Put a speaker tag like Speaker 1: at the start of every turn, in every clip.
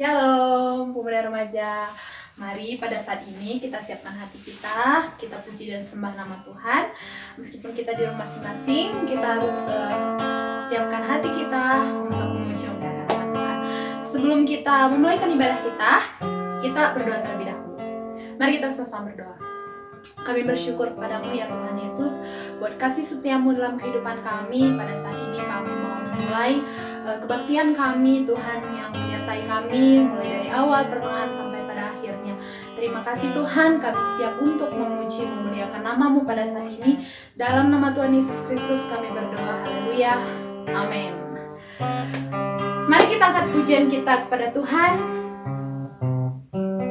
Speaker 1: Shalom, pemuda remaja. Mari pada saat ini kita siapkan hati kita, kita puji dan sembah nama Tuhan. Meskipun kita di rumah masing-masing, kita harus siapkan hati kita untuk memuji dan memuliakan nama Tuhan. Sebelum kita memulai ibadah kita berdoa terlebih dahulu. Mari kita sama-sama berdoa. Kami bersyukur kepadamu ya Tuhan Yesus, buat kasih setiamu dalam kehidupan kami. Pada saat ini kami mau memulai kebaktian kami, Tuhan yang menyertai kami mulai dari awal, pertengahan sampai pada akhirnya. Terima kasih Tuhan, kami siap untuk memuji memuliakan namamu pada saat ini. Dalam nama Tuhan Yesus Kristus kami berdoa, haleluya, amin. Mari kita angkat pujian kita kepada Tuhan.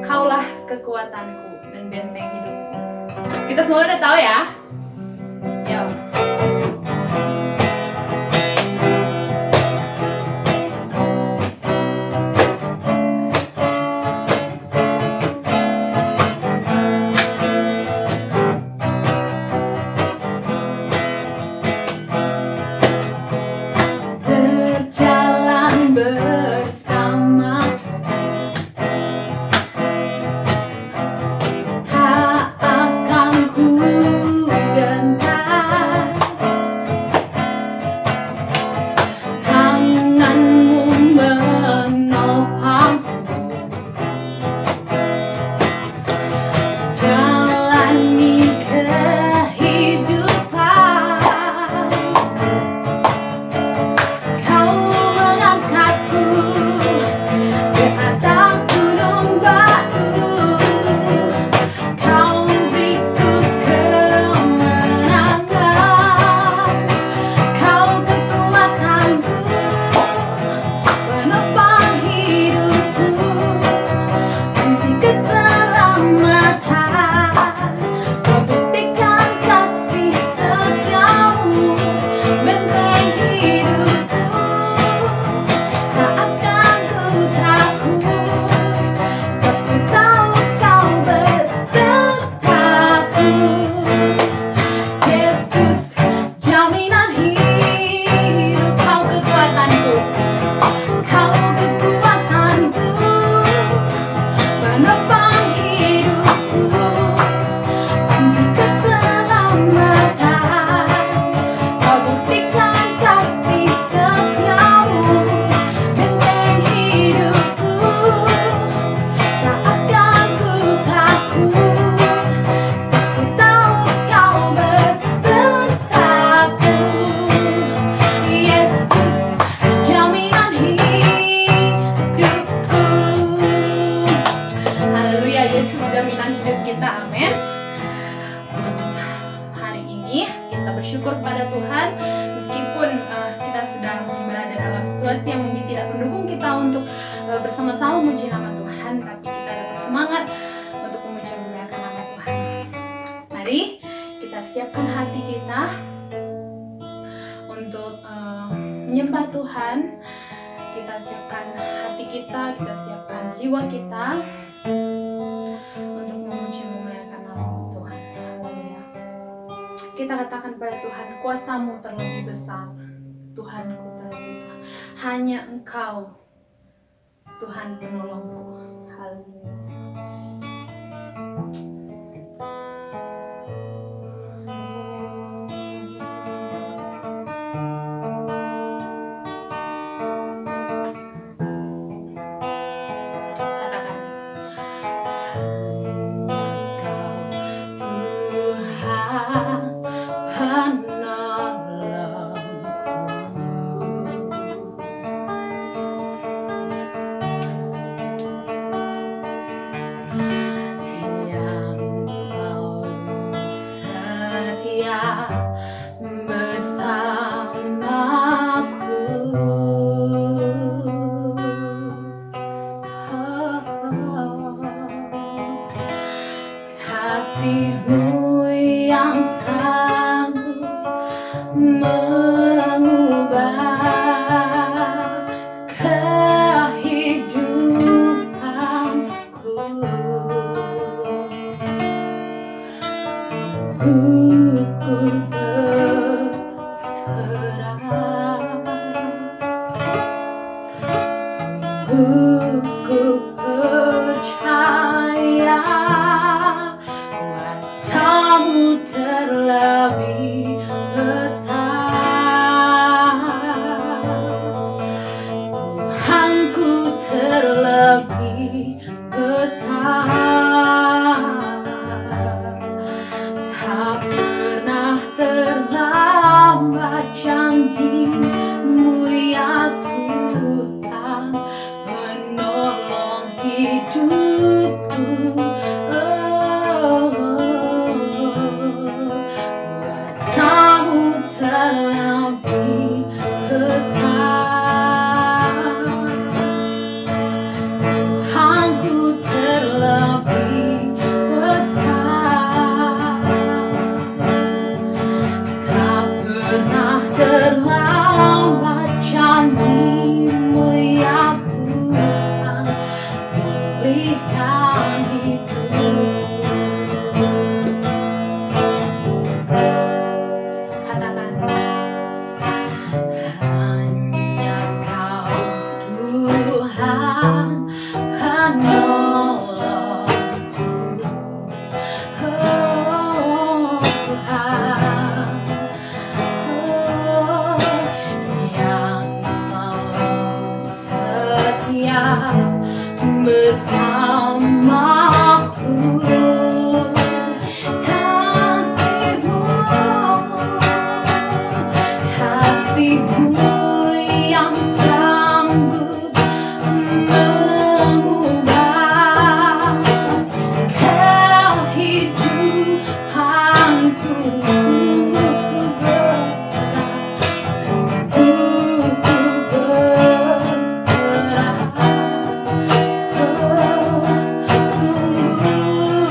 Speaker 1: Kaulah kekuatanku dan benteng hidupku. Kita semua udah tahu ya? Yo. Berjalan bersama bersama-sama memuji nama Tuhan, tapi kita tetap semangat untuk memuji dan memuliakan nama Tuhan. Mari kita siapkan hati kita untuk menyembah Tuhan. Kita siapkan hati kita siapkan jiwa kita untuk memuji dan memuliakan nama Tuhan. Haleluya. Kita katakan pada Tuhan, kuasa-Mu terlebih besar, Tuhanku terlebih besar. Hanya Engkau Tuhan penolongku. Haleluya. Kasih-Mu yang sanggup mengubah kehidupanku. Sungguh ku berserah, sungguh Ku percaya kuasa-Mu terlebih besar, Tuhanku terlebih besar. Tak pernah terlambat janji-Mu ya Tuhan, menolong hidupku. Kuasa-Mu terlebih besar, Tuhanku terlebih besar. Tak pernah terlambat janji-Mu ya Tuhan, pulihkan hidupku. Katakan, hanya Kau Tuhan penolongku. Oh Tuhan, yang selalu setia bersamaku. Kasih-Mu yang sanggup mengubah kehidupanku. Sungguh ku berserah, sungguh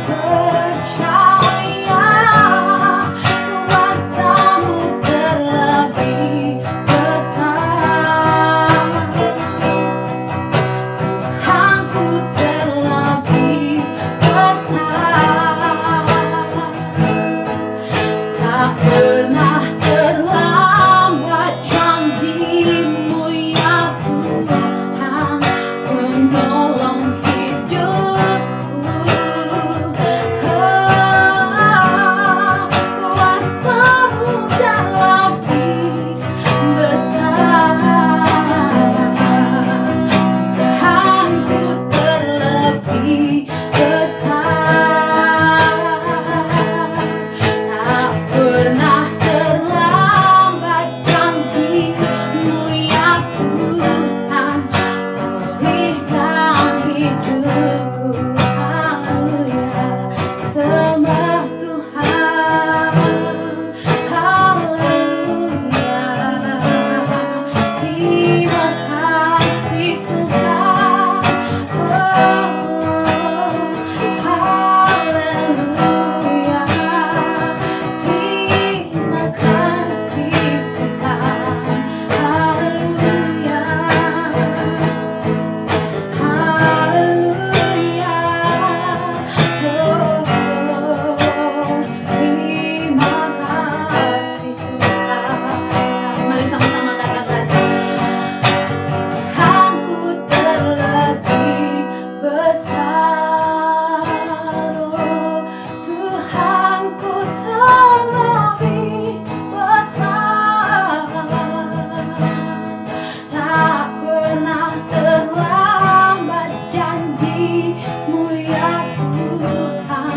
Speaker 1: ku percaya kuasa-Mu terlebih besar, Tuhanku terlebih besar. Tak pernah terlambat janji-Mu ya Tuhan, menolong hidupku. Kuasa-Mu terlebih besar, Tuhanku terlebih besar. Tak pernah terlambat janji-Mu ya Tuhan, pulihkan hidupku. Haleluya, sembah Tuhan. Haleluya, terima kasih Tuhan. Oh, haleluya, terima kasih Tuhan. Haleluya, haleluya. Oh, terima kasih Tuhan. Mari sama-sama katakan, Tuhanku terlebih besar. Oh, Tuhanku terlebih besar. Tak pernah terlambat janji-Mu ya Tuhan,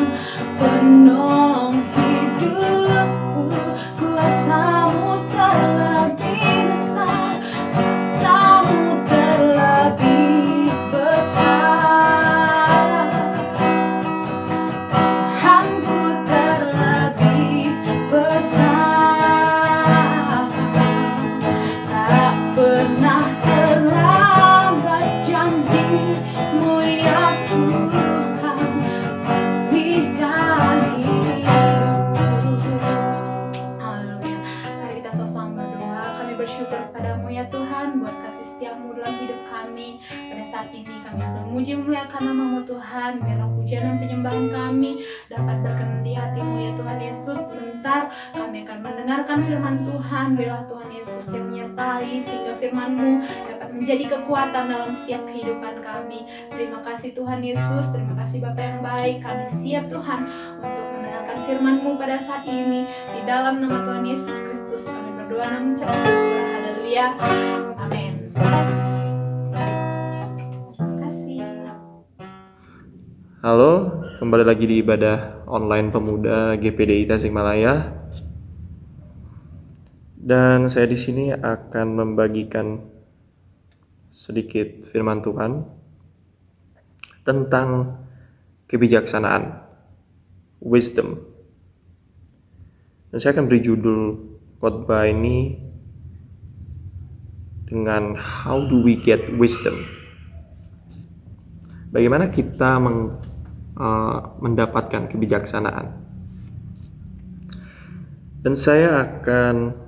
Speaker 1: penolong hidupku. Kuasa-Mu terlebih besar, kuasa-Mu terlebih besar, Tuhanku terlebih besar. Tak pernah terlambat janji-Mu ya Tuhan, pulihkan hidupku. Haleluya. Mari kita sama-sama berdoa. Kami bersyukur kepadamu ya Tuhan, buat kasih setia-Mu dalam hidup kami. Pada saat ini kami sudah memuji memuliakan nama-Mu Tuhan. Biarlah pujian dan penyembahan kami dapat berkenan di hati-Mu ya Tuhan Yesus. Sebentar kami akan mendengarkan firman Tuhan. Biarlah Tuhan Yesus yang menyertai, sehingga firman-Mu dapat menjadi kekuatan dalam setiap kehidupan kami. Terima kasih Tuhan Yesus, terima kasih Bapa yang baik. Kami siap Tuhan untuk mendengarkan firman-Mu pada saat ini. Di dalam nama Tuhan Yesus Kristus kami berdoa dan mengucap syukur. Haleluya. Amin. Terima kasih.
Speaker 2: Halo, kembali lagi di ibadah online pemuda GPDI Tasikmalaya. Dan saya di sini akan membagikan sedikit firman Tuhan tentang kebijaksanaan, wisdom. Dan saya akan beri judul khotbah ini dengan How do we get wisdom? Bagaimana kita mendapatkan kebijaksanaan? Dan saya akan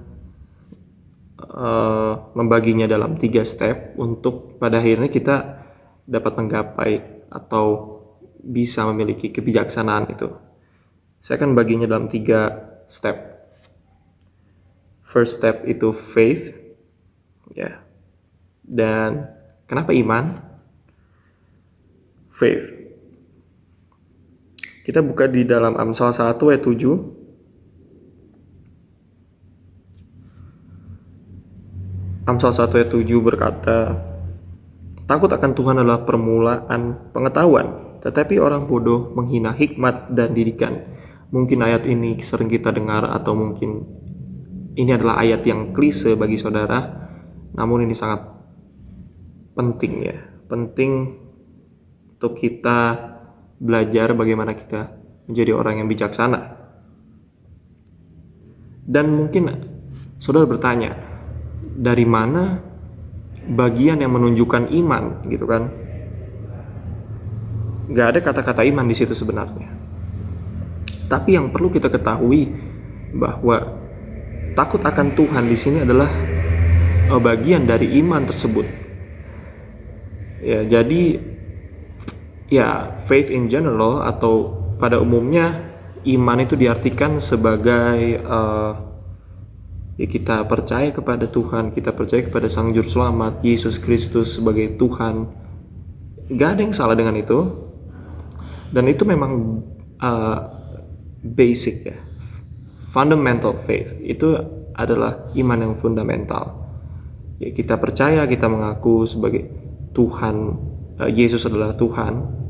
Speaker 2: membaginya dalam 3 step untuk pada akhirnya kita dapat menggapai atau bisa memiliki kebijaksanaan itu. Saya akan baginya dalam 3 step. First step itu faith, ya. Dan kenapa iman? Faith. Kita buka di dalam Amsal 1 ayat 7. Amsal 1 ayat 7 berkata, takut akan Tuhan adalah permulaan pengetahuan, tetapi orang bodoh menghina hikmat dan didikan. Mungkin ayat ini sering kita dengar atau mungkin ini adalah ayat yang klise bagi saudara, namun ini sangat penting ya. Penting untuk kita belajar bagaimana kita menjadi orang yang bijaksana. Dan mungkin saudara bertanya, dari mana bagian yang menunjukkan iman gitu kan? Gak ada kata-kata iman di situ sebenarnya. Tapi yang perlu kita ketahui bahwa takut akan Tuhan di sini adalah bagian dari iman tersebut. Ya, jadi ya faith in general atau pada umumnya iman itu diartikan sebagai ya kita percaya kepada Tuhan, kita percaya kepada Sang Juru Selamat Yesus Kristus sebagai Tuhan. Gak ada yang salah dengan itu. Dan itu memang basic ya, fundamental faith. Itu adalah iman yang fundamental. Ya, kita percaya, kita mengaku sebagai Tuhan, Yesus adalah Tuhan,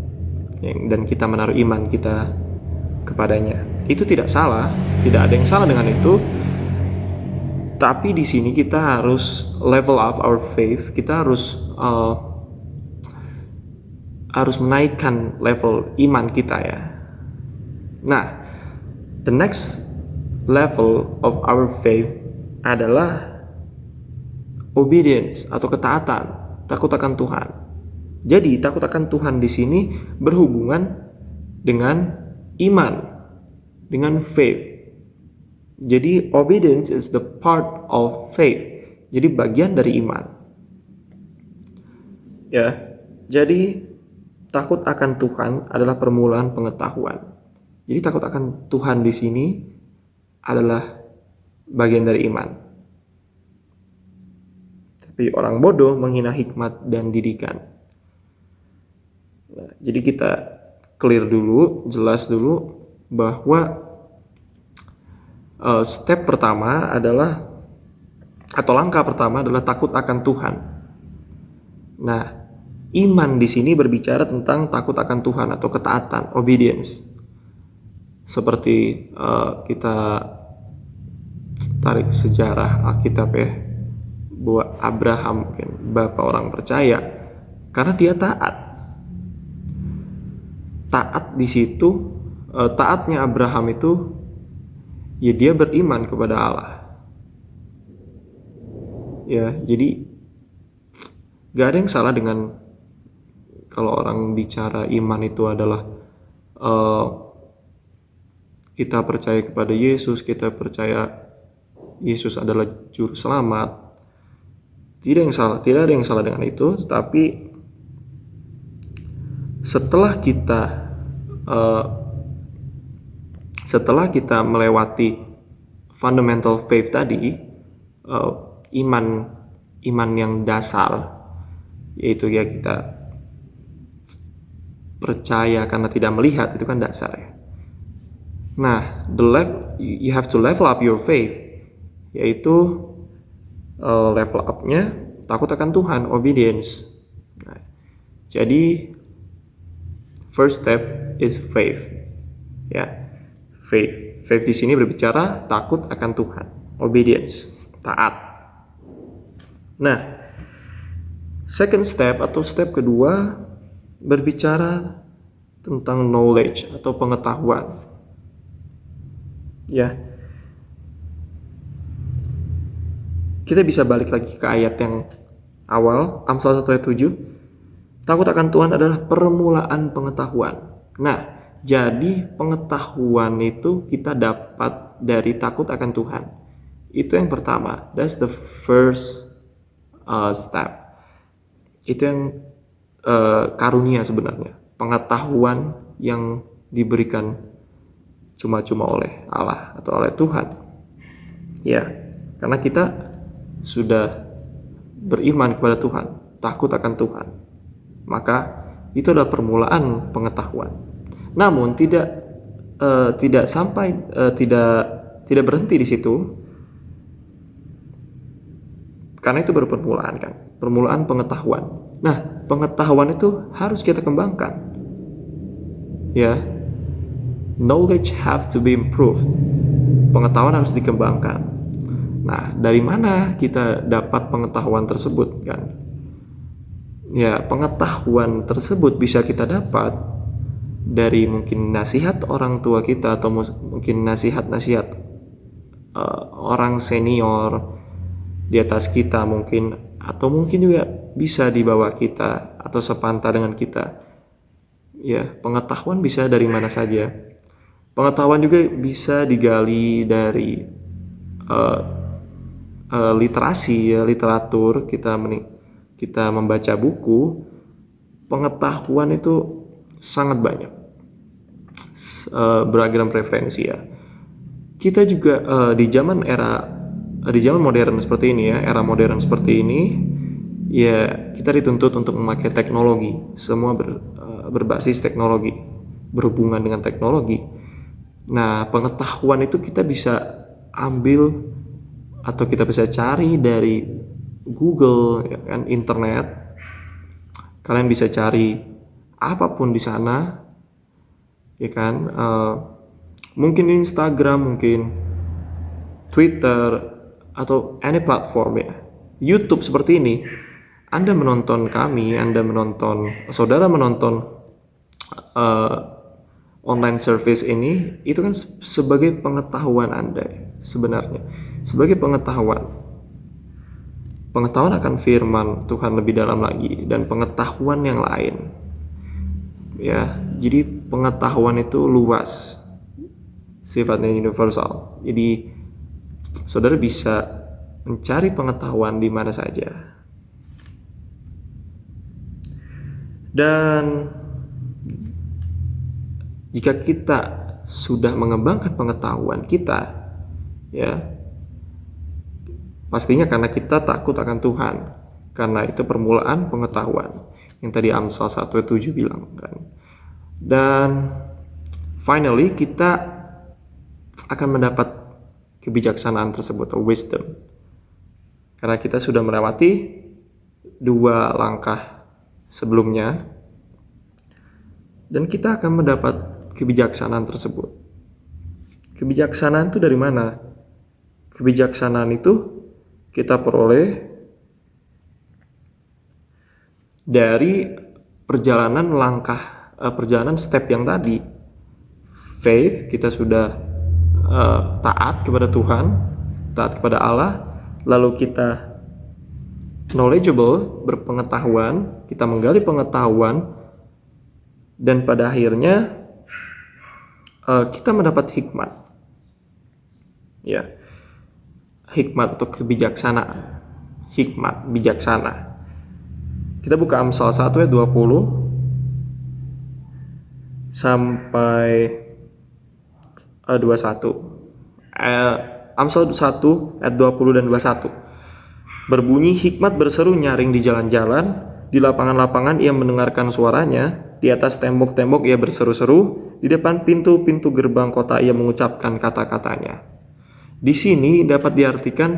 Speaker 2: dan kita menaruh iman kita kepadanya. Itu tidak salah, tidak ada yang salah dengan itu. Tapi di sini kita harus level up our faith. Kita harus menaikkan level iman kita ya. Nah, the next level of our faith adalah obedience atau ketaatan, takut akan Tuhan. Jadi takut akan Tuhan di sini berhubungan dengan iman, dengan faith. Jadi obedience is the part of faith. Jadi bagian dari iman. Ya. Jadi takut akan Tuhan adalah permulaan pengetahuan. Jadi takut akan Tuhan di sini adalah bagian dari iman. Tapi orang bodoh menghina hikmat dan didikan. Nah, jadi kita clear dulu, jelas dulu bahwa step pertama adalah atau langkah pertama adalah takut akan Tuhan. Nah, iman di sini berbicara tentang takut akan Tuhan atau ketaatan, obedience. Seperti kita tarik sejarah Alkitab ya, bahwa Abraham mungkin bapak orang percaya karena dia taat. Taat di situ, taatnya Abraham itu ya dia beriman kepada Allah. Ya, jadi gak ada yang salah dengan kalau orang bicara iman itu adalah kita percaya kepada Yesus, kita percaya Yesus adalah Juru Selamat. Tidak ada yang salah dengan itu. Tetapi setelah kita melewati fundamental faith tadi, iman yang dasar, yaitu ya kita percaya karena tidak melihat, itu kan dasar ya. Nah, you have to level up your faith, yaitu level up-nya takut akan Tuhan, obedience. Nah, jadi first step is faith. Ya, faith di sini berbicara takut akan Tuhan, obedience, taat. Nah, second step atau step kedua berbicara tentang knowledge atau pengetahuan. Ya, kita bisa balik lagi ke ayat yang awal, Amsal 1 ayat 7. Takut akan Tuhan adalah permulaan pengetahuan. Nah, jadi pengetahuan itu kita dapat dari takut akan Tuhan. Itu yang pertama. That's the first step. Itu yang karunia sebenarnya. Pengetahuan yang diberikan cuma-cuma oleh Allah atau oleh Tuhan. Ya, karena kita sudah beriman kepada Tuhan, takut akan Tuhan, maka itu adalah permulaan pengetahuan. Namun tidak berhenti di situ, karena itu baru permulaan kan, permulaan pengetahuan. Nah, pengetahuan itu harus kita kembangkan. Ya, knowledge have to be improved. Pengetahuan harus dikembangkan. Nah, dari mana kita dapat pengetahuan tersebut kan? Ya, pengetahuan tersebut bisa kita dapat dari mungkin nasihat orang tua kita, atau mungkin nasihat-nasihat orang senior di atas kita mungkin, atau mungkin juga bisa di bawah kita atau sepanta dengan kita. Ya, pengetahuan bisa dari mana saja. Pengetahuan juga bisa digali dari literasi, ya, literatur. Kita membaca buku. Pengetahuan itu sangat banyak, beragam referensi ya. Kita juga di zaman modern seperti ini ya, era modern seperti ini ya, kita dituntut untuk memakai teknologi. Semua berbasis teknologi, berhubungan dengan teknologi. Nah, pengetahuan itu kita bisa ambil atau kita bisa cari dari Google, ya kan, internet. Kalian bisa cari apapun di sana, ya kan. Mungkin Instagram, mungkin Twitter, atau any platform ya. YouTube seperti ini. Anda menonton kami, saudara menonton online service ini, itu kan sebagai pengetahuan Anda sebenarnya, sebagai pengetahuan akan firman Tuhan lebih dalam lagi, dan pengetahuan yang lain ya. Jadi pengetahuan itu luas, sifatnya universal. Jadi saudara bisa mencari pengetahuan di mana saja. Dan jika kita sudah mengembangkan pengetahuan kita, ya, pastinya karena kita takut akan Tuhan, karena itu permulaan pengetahuan yang tadi Amsal 1:7 bilang kan. Dan finally kita akan mendapat kebijaksanaan tersebut, atau wisdom, karena kita sudah melewati 2 langkah sebelumnya, dan kita akan mendapat kebijaksanaan tersebut. Kebijaksanaan itu dari mana? Kebijaksanaan itu kita peroleh dari perjalanan step yang tadi. Faith, kita sudah taat kepada Tuhan, taat kepada Allah, lalu kita knowledgeable, berpengetahuan, kita menggali pengetahuan, dan pada akhirnya kita mendapat hikmat. Ya. Hikmat atau kebijaksanaan. Hikmat, bijaksana. Kita buka Amsal 1 ayat 20 sampai 21. Amsal 1 ayat 20 dan 21. Berbunyi, hikmat berseru nyaring di jalan-jalan, Di lapangan-lapangan ia mendengarkan suaranya, di atas tembok-tembok ia berseru-seru, di depan pintu-pintu gerbang kota ia mengucapkan kata-katanya. Di sini dapat diartikan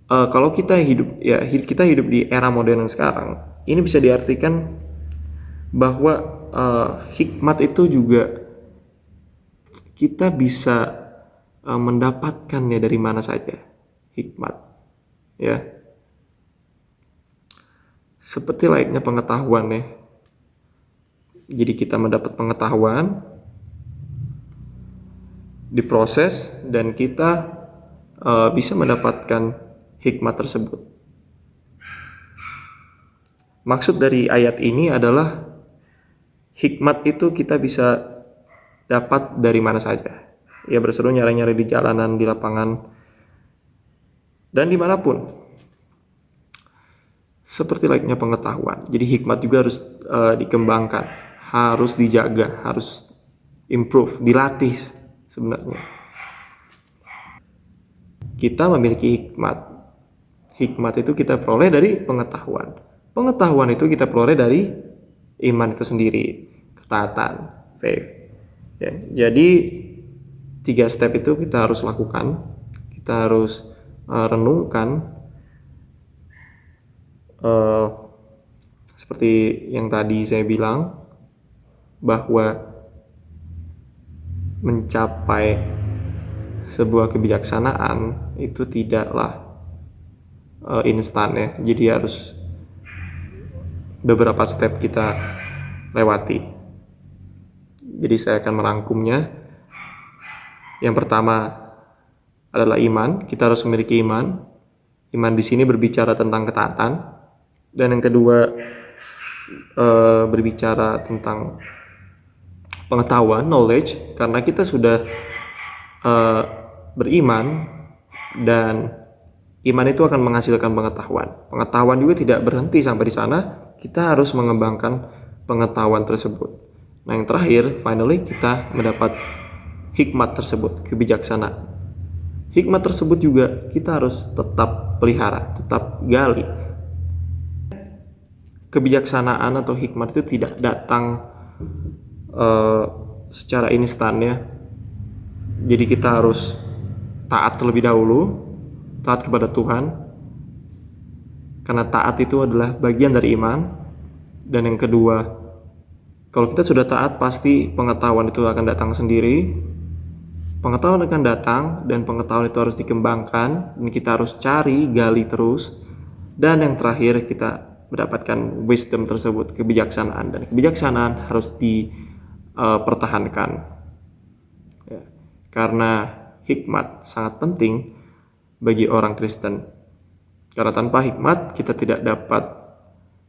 Speaker 2: kalau kita hidup di era modern sekarang, ini bisa diartikan bahwa hikmat itu juga kita bisa mendapatkannya dari mana saja. Hikmat, ya, seperti layaknya pengetahuan ya. Jadi kita mendapat pengetahuan, diproses, dan kita bisa mendapatkan hikmat tersebut. Maksud dari ayat ini adalah hikmat itu kita bisa dapat dari mana saja. Ya, berseru nyari-nyari di jalanan, di lapangan, dan dimanapun. Seperti layaknya pengetahuan. Jadi hikmat juga harus dikembangkan, harus dijaga, harus improve, dilatih sebenarnya. Kita memiliki hikmat. Hikmat itu kita peroleh dari pengetahuan. Pengetahuan itu kita peroleh dari iman itu sendiri, ketaatan, faith. Ya, jadi 3 step itu kita harus lakukan. Kita harus renungkan. Seperti yang tadi saya bilang, bahwa mencapai sebuah kebijaksanaan itu tidaklah instan ya. Jadi harus beberapa step kita lewati. Jadi saya akan merangkumnya. Yang pertama adalah iman. Kita harus memiliki iman. Iman di sini berbicara tentang ketaatan. Dan yang kedua berbicara tentang pengetahuan, knowledge, karena kita sudah beriman, dan iman itu akan menghasilkan pengetahuan. Pengetahuan juga tidak berhenti sampai di sana, kita harus mengembangkan pengetahuan tersebut. Nah, yang terakhir, finally kita mendapat hikmat tersebut, kebijaksanaan. Hikmat tersebut juga kita harus tetap pelihara, tetap gali. Kebijaksanaan atau hikmat itu tidak datang secara instan ya. Jadi kita harus taat terlebih dahulu, taat kepada Tuhan, karena taat itu adalah bagian dari iman. Dan yang kedua, kalau kita sudah taat, pasti pengetahuan itu akan datang sendiri. Pengetahuan akan datang, dan pengetahuan itu harus dikembangkan, dan kita harus cari, gali terus. Dan yang terakhir, kita mendapatkan wisdom tersebut, kebijaksanaan, dan kebijaksanaan harus dipertahankan ya, karena hikmat sangat penting bagi orang Kristen. Karena tanpa hikmat kita tidak dapat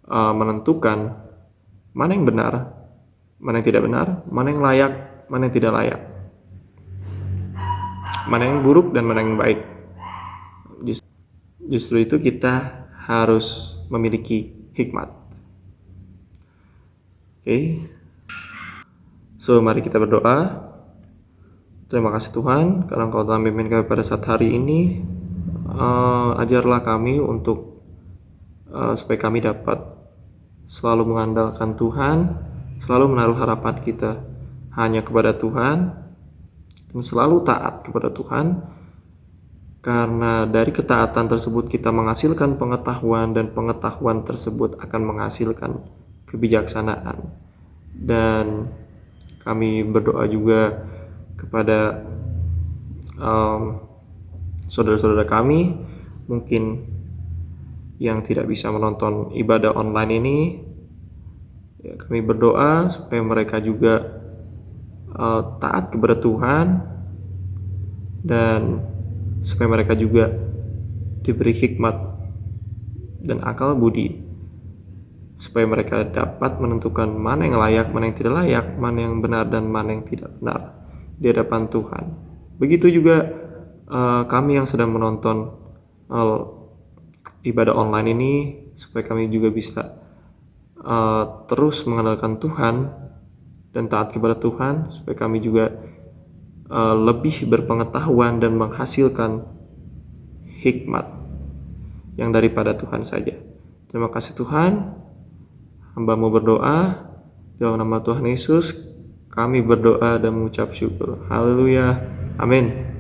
Speaker 2: menentukan mana yang benar, mana yang tidak benar, mana yang layak, mana yang tidak layak, mana yang buruk dan mana yang baik. Justru itu kita harus memiliki hikmat. Oke. So, mari kita berdoa. Terima kasih Tuhan karena Engkau telah memimpin kami pada saat hari ini. Ajarlah kami untuk supaya kami dapat selalu mengandalkan Tuhan, selalu menaruh harapan kita hanya kepada Tuhan, dan selalu taat kepada Tuhan. Karena dari ketaatan tersebut kita menghasilkan pengetahuan, dan pengetahuan tersebut akan menghasilkan kebijaksanaan. Dan kami berdoa juga kepada saudara-saudara kami mungkin yang tidak bisa menonton ibadah online ini, ya, kami berdoa supaya mereka juga taat kepada Tuhan, dan supaya mereka juga diberi hikmat dan akal budi, supaya mereka dapat menentukan mana yang layak, mana yang tidak layak, mana yang benar dan mana yang tidak benar di hadapan Tuhan. Begitu juga kami yang sedang menonton ibadah online ini, supaya kami juga bisa terus mengandalkan Tuhan dan taat kepada Tuhan, supaya kami juga lebih berpengetahuan dan menghasilkan hikmat yang daripada Tuhan saja. Terima kasih Tuhan. Hamba-Mu berdoa, dalam nama Tuhan Yesus, kami berdoa dan mengucap syukur. Haleluya. Amin.